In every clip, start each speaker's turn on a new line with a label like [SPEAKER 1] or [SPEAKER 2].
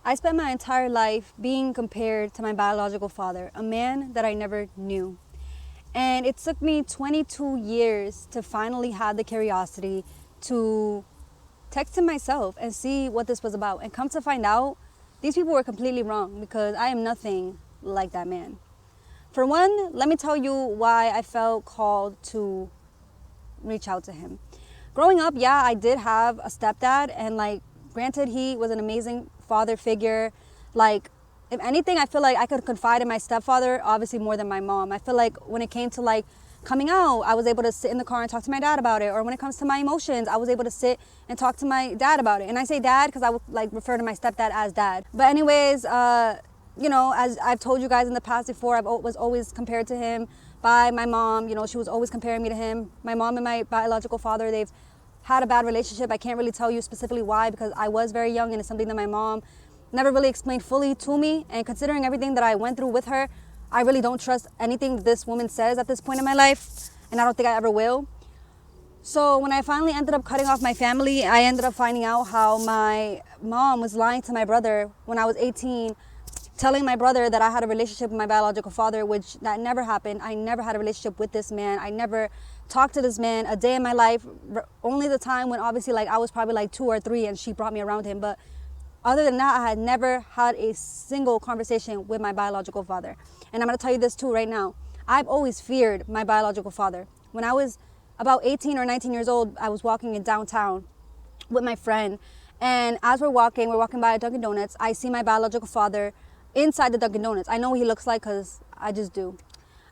[SPEAKER 1] I spent my entire life being compared to my biological father, a man that I never knew. And it took me 22 years to finally have the curiosity to text him myself and see what this was about. And come to find out, these people were completely wrong because I am nothing like that man. For one, let me tell you why I felt called to reach out to him. Growing up, yeah, I did have a stepdad, and like, granted, he was an amazing father figure. Like, if anything, I feel like I could confide in my stepfather, obviously more than my mom. I feel like when it came to like coming out, I was able to sit in the car and talk to my dad about it. Or when it comes to my emotions, I was able to sit and talk to my dad about it. And I say dad because I would like refer to my stepdad as dad. But anyways, you know, as I've told you guys in the past before, I was always compared to him by my mom. You know, she was always comparing me to him. My mom and my biological father, they've had a bad relationship. I can't really tell you specifically why because I was very young, and it's something that my mom never really explained fully to me. And considering everything that I went through with her, I really don't trust anything this woman says at this point in my life, and I don't think I ever will. So when I finally ended up cutting off my family, I ended up finding out how my mom was lying to my brother when I was 18, telling my brother that I had a relationship with my biological father, which that never happened. I never had a relationship with this man. I never talked to this man a day in my life. Only the time when obviously like I was probably like 2 or 3 and she brought me around him. But other than that, I had never had a single conversation with my biological father. And I'm going to tell you this too right now. I've always feared my biological father. When I was about 18 or 19 years old, I was walking in downtown with my friend. And as we're walking by a Dunkin' Donuts. I see my biological father inside the Dunkin' Donuts. I know what he looks like because I just do.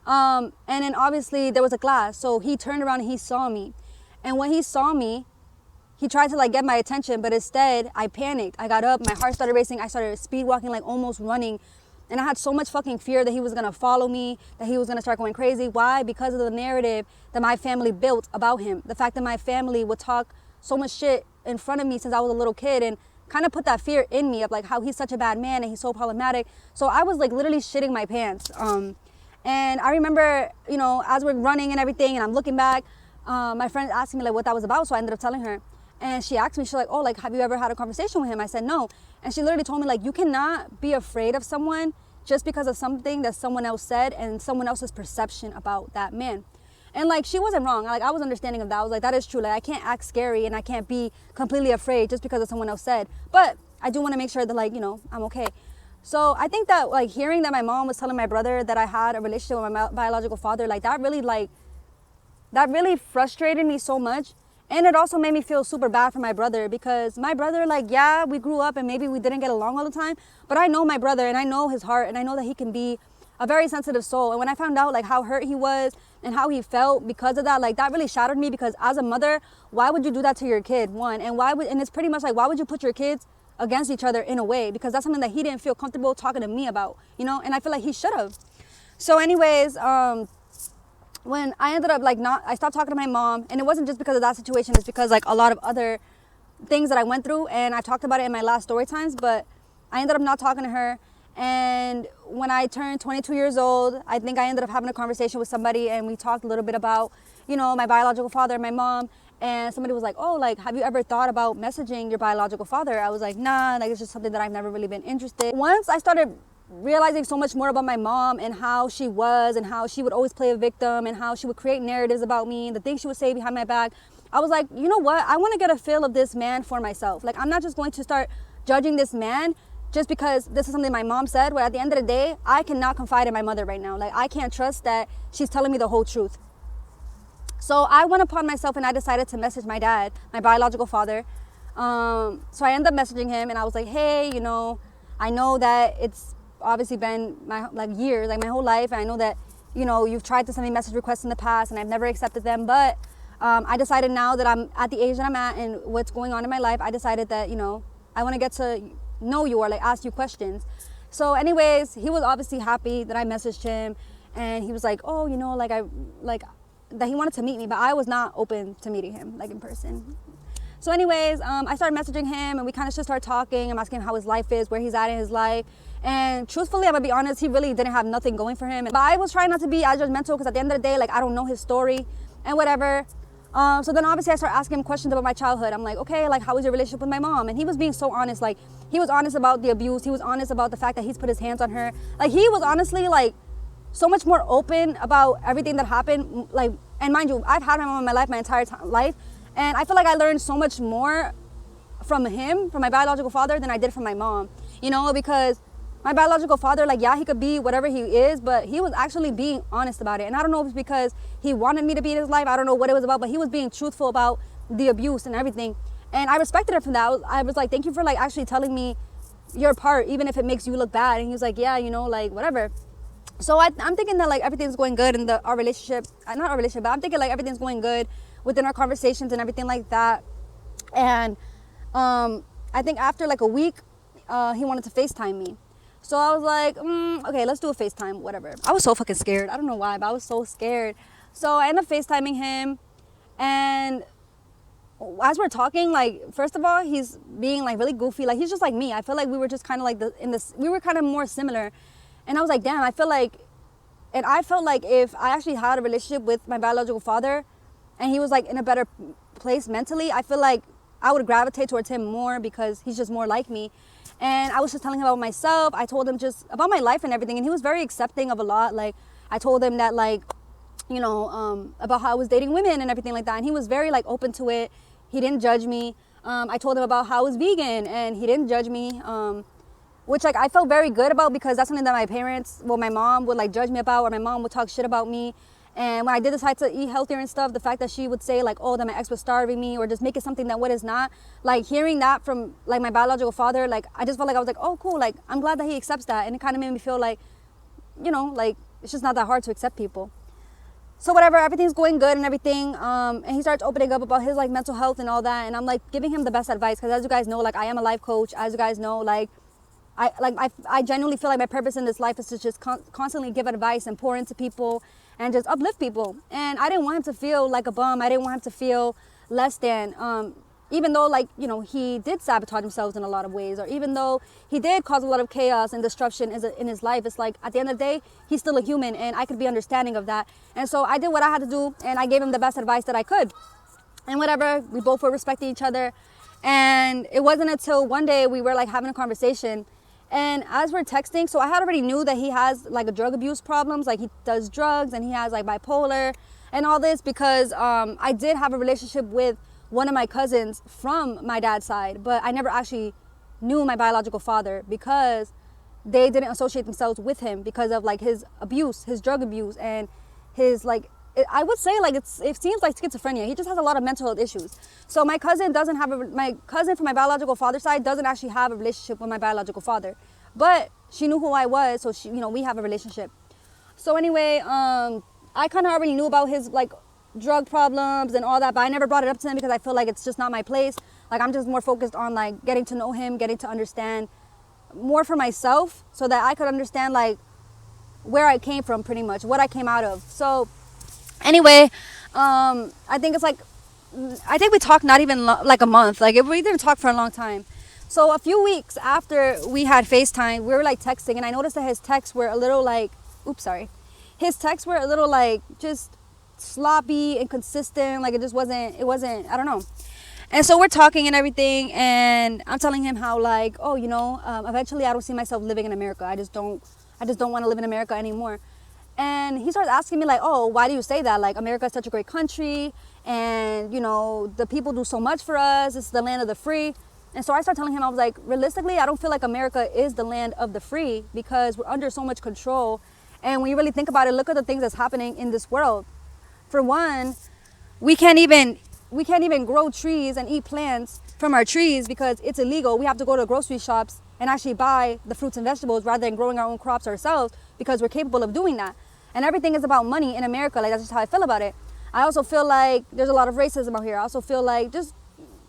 [SPEAKER 1] And then obviously there was a glass. So he turned around and he saw me. And when he saw me, he tried to like get my attention, but instead I panicked. I got up, my heart started racing. I started speed walking, like almost running. And I had so much fucking fear that he was gonna follow me, that he was gonna start going crazy. Why? Because of the narrative that my family built about him. The fact that my family would talk so much shit in front of me since I was a little kid and kind of put that fear in me of like how he's such a bad man and he's so problematic. So I was like literally shitting my pants. And I remember, you know, as we're running and everything and I'm looking back, my friend asked me like what that was about. So I ended up telling her. And she asked me, she's like, oh, like, have you ever had a conversation with him? I said, no. And she literally told me, like, you cannot be afraid of someone just because of something that someone else said and someone else's perception about that man. And, like, she wasn't wrong. Like, I was understanding of that. I was like, that is true. Like, I can't act scary and I can't be completely afraid just because of someone else said. But I do want to make sure that, like, you know, I'm okay. So I think that, like, hearing that my mom was telling my brother that I had a relationship with my biological father, like, that really frustrated me so much. And it also made me feel super bad for my brother because my brother, like, yeah, we grew up and maybe we didn't get along all the time, but I know my brother and I know his heart and I know that he can be a very sensitive soul. And when I found out like how hurt he was and how he felt because of that, like that really shattered me because as a mother, why would you do that to your kid? One, and it's pretty much like, why would you put your kids against each other in a way? Because that's something that he didn't feel comfortable talking to me about, you know, and I feel like he should have. So anyways, when I ended up I stopped talking to my mom, and it wasn't just because of that situation, it's because like a lot of other things that I went through, and I've talked about it in my last story times, but I ended up not talking to her. And when I turned 22 years old, I think I ended up having a conversation with somebody, and we talked a little bit about, you know, my biological father and my mom, and somebody was like, oh, like, have you ever thought about messaging your biological father? I was like, nah, like, it's just something that I've never really been interested. Once I started realizing so much more about my mom and how she was and how she would always play a victim and how she would create narratives about me and the things she would say behind my back, I was like, you know what? I want to get a feel of this man for myself. Like, I'm not just going to start judging this man just because this is something my mom said. But at the end of the day, I cannot confide in my mother right now. Like, I can't trust that she's telling me the whole truth. So I went upon myself and I decided to message my dad, my biological father. So I ended up messaging him and I was like, hey, you know, I know that it's obviously been my years, like my whole life, and I know that, you know, you've tried to send me message requests in the past and I've never accepted them, but I decided now that I'm at the age that I'm at and what's going on in my life, I decided that, you know, I want to get to know you or like ask you questions. So anyways, he was obviously happy that I messaged him, and he was like, oh, you know, like that he wanted to meet me, but I was not open to meeting him like in person. So anyways, I started messaging him and we kind of just started talking. I'm asking him how his life is, where he's at in his life. And truthfully, I'm gonna be honest, he really didn't have nothing going for him. But I was trying not to be as judgmental because at the end of the day, like, I don't know his story and whatever. So then obviously I started asking him questions about my childhood. I'm like, okay, like how was your relationship with my mom? And he was being so honest. Like he was honest about the abuse. He was honest about the fact that he's put his hands on her. Like he was honestly like so much more open about everything that happened. Like, and mind you, I've had my mom in my life my entire life. And I feel like I learned so much more from him, from my biological father, than I did from my mom. You know, because my biological father, like, yeah, he could be whatever he is, but he was actually being honest about it. And I don't know if it's because he wanted me to be in his life. I don't know what it was about, but he was being truthful about the abuse and everything. And I respected it from that. I was like, thank you for like actually telling me your part, even if it makes you look bad. And he was like, yeah, you know, like whatever. So I'm thinking that like everything's going good in our relationship. Not our relationship, but I'm thinking like everything's going good within our conversations and everything like that. And I think after like a week, he wanted to FaceTime me. So I was like, okay, let's do a FaceTime, whatever. I was so fucking scared. I don't know why, but I was so scared. So I ended up FaceTiming him. And as we're talking, like, first of all, he's being like really goofy. Like, he's just like me. I feel like we were just kind of like we were kind of more similar. And I was like, damn, I felt like if I actually had a relationship with my biological father and he was like in a better place mentally, I feel like I would gravitate towards him more because he's just more like me. And I was just telling him about myself. I told him just about my life and everything. And he was very accepting of a lot. Like, I told him that, like, you know, about how I was dating women and everything like that. And he was very, like, open to it. He didn't judge me. I told him about how I was vegan and he didn't judge me. Which, like, I felt very good about because that's something that my mom would, like, judge me about, or my mom would talk shit about me. And when I did decide to eat healthier and stuff, the fact that she would say like, oh, that my ex was starving me, or just make it something that what is not, like hearing that from like my biological father, like I just felt like I was like, oh, cool. Like, I'm glad that he accepts that. And it kind of made me feel like, you know, like it's just not that hard to accept people. So whatever, everything's going good and everything. And he starts opening up about his like mental health and all that. And I'm like giving him the best advice. Cause as you guys know, like I am a life coach. As you guys know, like I genuinely feel like my purpose in this life is to just constantly give advice and pour into people and just uplift people. And I didn't want him to feel like a bum. I didn't want him to feel less than, even though, like, you know, he did sabotage himself in a lot of ways, or even though he did cause a lot of chaos and destruction in his life, it's like at the end of the day, he's still a human, and I could be understanding of that. And so I did what I had to do, and I gave him the best advice that I could. And whatever, we both were respecting each other. And it wasn't until one day we were like having a conversation, and as we're texting, so I had already knew that he has like a drug abuse problems, like he does drugs and he has like bipolar and all this, because I did have a relationship with one of my cousins from my dad's side, but I never actually knew my biological father because they didn't associate themselves with him because of like his abuse, his drug abuse, and his like, I would say like it seems like schizophrenia. He just has a lot of mental health issues. So my cousin my cousin from my biological father's side doesn't actually have a relationship with my biological father, but she knew who I was, so she, you know, we have a relationship. So anyway, I kind of already knew about his like drug problems and all that, but I never brought it up to him because I feel like it's just not my place. Like I'm just more focused on like getting to know him, getting to understand more for myself, so that I could understand like where I came from, pretty much what I came out of. So anyway, I think we talked not even like a month. Like we didn't talk for a long time. So a few weeks after we had FaceTime, we were like texting, and I noticed that his texts were a little like, his texts were a little like just sloppy, inconsistent. Like it wasn't, I don't know. And so we're talking and everything, and I'm telling him how like, oh, you know, eventually I don't see myself living in America. I just don't want to live in America anymore. And he starts asking me like, oh, why do you say that? Like, America is such a great country, and, you know, the people do so much for us. It's the land of the free. And so I started telling him, I was like, realistically, I don't feel like America is the land of the free, because we're under so much control. And when you really think about it, look at the things that's happening in this world. For one, we can't even grow trees and eat plants from our trees because it's illegal. We have to go to grocery shops and actually buy the fruits and vegetables rather than growing our own crops ourselves, because we're capable of doing that. And everything is about money in America. Like, that's just how I feel about it. I also feel like there's a lot of racism out here. I also feel like just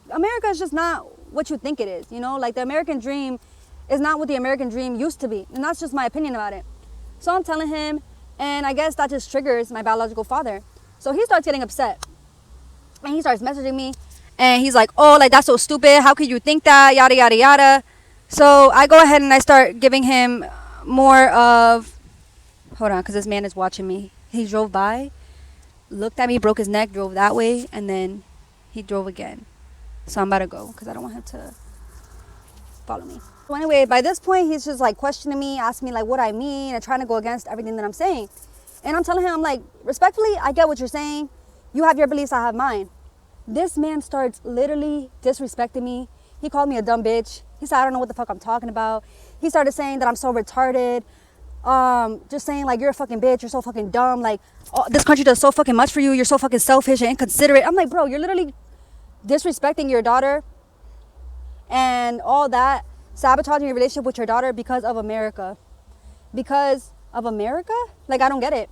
[SPEAKER 1] America is just not what you think it is, you know? Like, the American dream is not what the American dream used to be. And that's just my opinion about it. So I'm telling him, and I guess that just triggers my biological father. So he starts getting upset. And he starts messaging me. And he's like, oh, like, that's so stupid. How could you think that? Yada, yada, yada. So I go ahead and I start giving him more of... Hold on, because this man is watching me. He drove by. looked at me, broke his neck, drove that way, and then he drove again. So I'm about to go because I don't want him to follow me. So anyway, by this point, he's just like questioning me, asking me like what I mean, and trying to go against everything that I'm saying. And I'm telling him, I'm like, respectfully, I get what you're saying. You have your beliefs, I have mine. This man starts literally disrespecting me. He called me a dumb bitch. He said, I don't know what the fuck I'm talking about. He started saying that I'm so retarded. Just saying like, you're a fucking bitch. You're so fucking dumb. Like, oh, this country does so fucking much for you. You're so fucking selfish and inconsiderate. I'm like, bro, you're literally disrespecting your daughter and all that, sabotaging your relationship with your daughter because of America. Because of America? Like, I don't get it.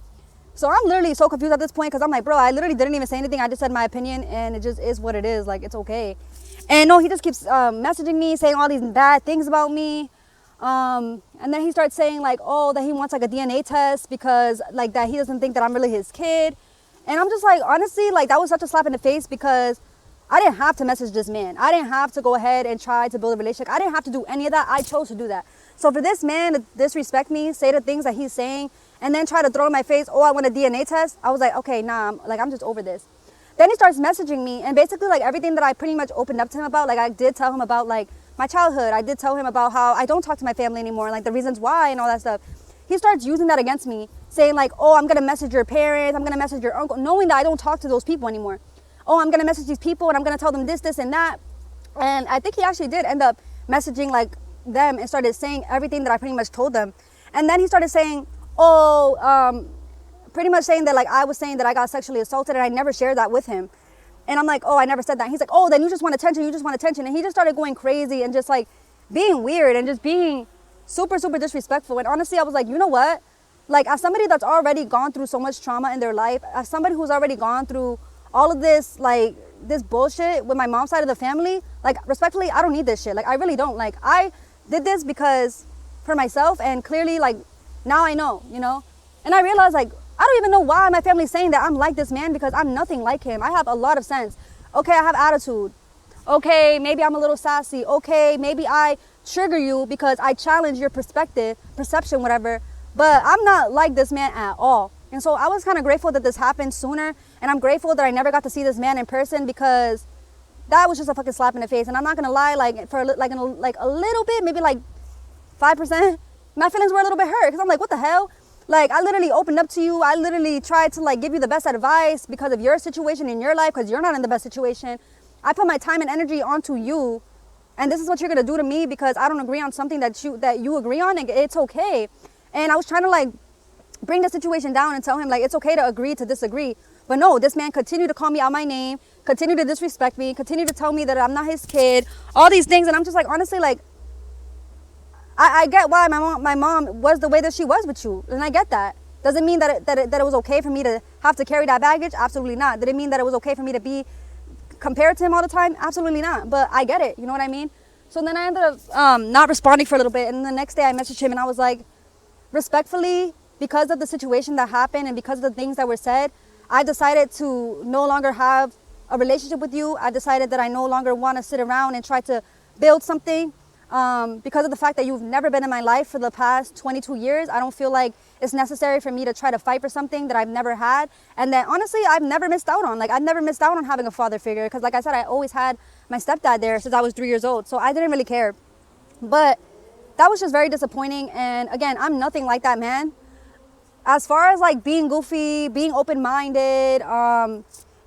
[SPEAKER 1] So I'm literally so confused at this point because I'm like, bro, I literally didn't even say anything. I just said my opinion and it just is what it is. Like, it's okay. And no, he just keeps messaging me, saying all these bad things about me. And then he starts saying like, oh, that he wants like a DNA test because like that he doesn't think that I'm really his kid. And I'm just like, honestly, like that was such a slap in the face because I didn't have to message this man. I didn't have to go ahead and try to build a relationship. I didn't have to do any of that. I chose to do that. So for this man to disrespect me, say the things that he's saying, and then try to throw in my face, oh, I want a DNA test. I was like, okay, nah, I'm just over this. Then he starts messaging me and basically like everything that I pretty much opened up to him about, like I did tell him about like my childhood. I did tell him about how I don't talk to my family anymore and like the reasons why and all that stuff. He starts using that against me, saying like, oh, I'm going to message your parents. I'm going to message your uncle, knowing that I don't talk to those people anymore. Oh, I'm going to message these people and I'm going to tell them this, this, and that. And I think he actually did end up messaging like them and started saying everything that I pretty much told them. And then he started saying, oh, pretty much saying that like I was saying that I got sexually assaulted and I never shared that with him. And I'm like, oh, I never said that. He's like, oh, then you just want attention. You just want attention. And he just started going crazy and just like being weird and just being super, super disrespectful. And honestly, I was like, you know what? Like as somebody that's already gone through so much trauma in their life, as somebody who's already gone through all of this, like this bullshit with my mom's side of the family, like respectfully, I don't need this shit. Like I really don't. Like I did this because for myself and clearly like now I know, you know? And I realized like, I don't even know why my family's saying that I'm like this man because I'm nothing like him. I have a lot of sense. Okay, I have attitude. Okay, maybe I'm a little sassy. Okay, maybe I trigger you because I challenge your perspective, perception, whatever. But I'm not like this man at all. And so I was kind of grateful that this happened sooner. And I'm grateful that I never got to see this man in person because that was just a fucking slap in the face. And I'm not going to lie, like for like, like a little bit, maybe like 5%, my feelings were a little bit hurt because I'm like, what the hell? Like, I literally opened up to you. I literally tried to, like, give you the best advice because of your situation in your life because you're not in the best situation. I put my time and energy onto you, and this is what you're going to do to me because I don't agree on something that you agree on, and it's okay. And I was trying to, like, bring the situation down and tell him, like, it's okay to agree to disagree. But no, this man continued to call me out my name, continued to disrespect me, continued to tell me that I'm not his kid, all these things. And I'm just like, honestly, like, I get why my mom was the way that she was with you, and I get that. Doesn't mean that it was okay for me to have to carry that baggage? Absolutely not. Did it mean that it was okay for me to be compared to him all the time? Absolutely not. But I get it. You know what I mean? So then I ended up not responding for a little bit, and the next day I messaged him and I was like, respectfully, because of the situation that happened and because of the things that were said, I decided to no longer have a relationship with you. I decided that I no longer want to sit around and try to build something. Because of the fact that you've never been in my life for the past 22 years, I don't feel like it's necessary for me to try to fight for something that I've never had. And that honestly, I've never missed out on. Like, I've never missed out on having a father figure. Because like I said, I always had my stepdad there since I was 3 years old. So I didn't really care. But that was just very disappointing. And again, I'm nothing like that man. As far as like being goofy, being open-minded,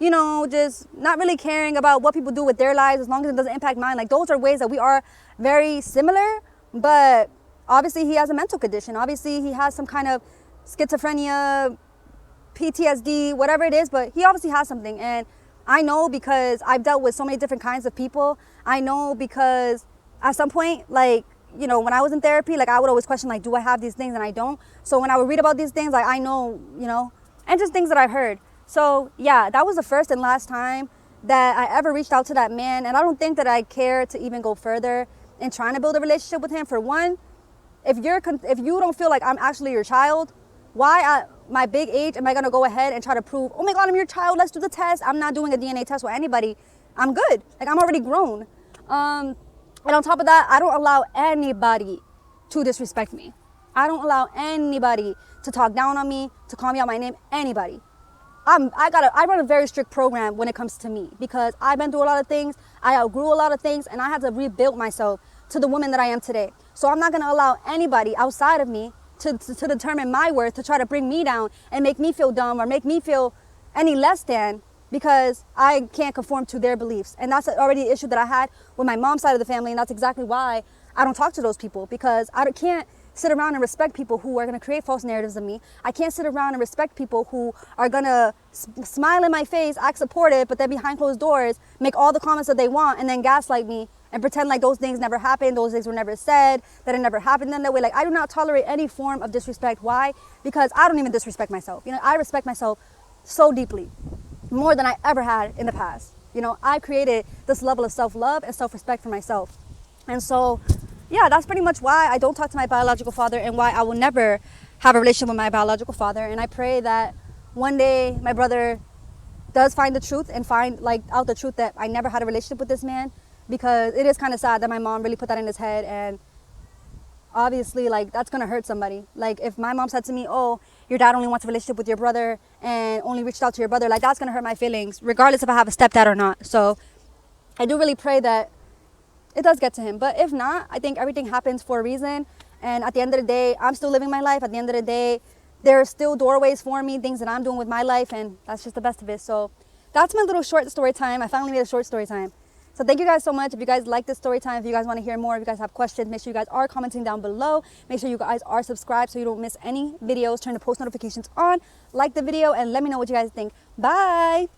[SPEAKER 1] you know, just not really caring about what people do with their lives as long as it doesn't impact mine. Like, those are ways that we are very similar, but obviously he has a mental condition. Obviously he has some kind of schizophrenia, PTSD, whatever it is, but he obviously has something. And I know because I've dealt with so many different kinds of people. I know because at some point, like, you know, when I was in therapy, like I would always question, like, do I have these things? And I don't. So when I would read about these things, like I know, you know, and just things that I've heard. So yeah, that was the first and last time that I ever reached out to that man. And I don't think that I care to even go further in trying to build a relationship with him. For one, if you don't feel like I'm actually your child, why at my big age am I going to go ahead and try to prove, oh my God, I'm your child, let's do the test? I'm not doing a DNA test with anybody. I'm good. Like, I'm already grown. And on top of that, I don't allow anybody to disrespect me. I don't allow anybody to talk down on me, to call me out my name, anybody. I run a very strict program when it comes to me, because I've been through a lot of things. I outgrew a lot of things, and I had to rebuild myself to the woman that I am today. So I'm not going to allow anybody outside of me to determine my worth, to try to bring me down and make me feel dumb or make me feel any less than, because I can't conform to their beliefs. And that's already an issue that I had with my mom's side of the family, and that's exactly why I don't talk to those people, because I can't sit around and respect people who are going to create false narratives of me. I can't sit around and respect people who are going to smile in my face, act supportive, but then behind closed doors make all the comments that they want and then gaslight me and pretend like those things never happened, those things were never said, that it never happened in that way. Like, I do not tolerate any form of disrespect. Why? Because I don't even disrespect myself. You know, I respect myself so deeply, more than I ever had in the past. You know, I created this level of self-love and self-respect for myself. And so, yeah, that's pretty much why I don't talk to my biological father, and why I will never have a relationship with my biological father. And I pray that one day my brother does find the truth and find out the truth that I never had a relationship with this man, because it is kind of sad that my mom really put that in his head. And obviously, that's gonna hurt somebody. Like, if my mom said to me, oh, your dad only wants a relationship with your brother and only reached out to your brother, that's gonna hurt my feelings, regardless if I have a stepdad or not. So I do really pray that it does get to him. But if not, I think everything happens for a reason. And at the end of the day, I'm still living my life. At the end of the day, there are still doorways for me, things that I'm doing with my life, and that's just the best of it. So that's my little short story time. I finally made a short story time. So thank you guys so much. If you guys like this story time, if you guys want to hear more, if you guys have questions, make sure you guys are commenting down below. Make sure you guys are subscribed so you don't miss any videos. Turn the post notifications on, like the video, and let me know what you guys think. Bye.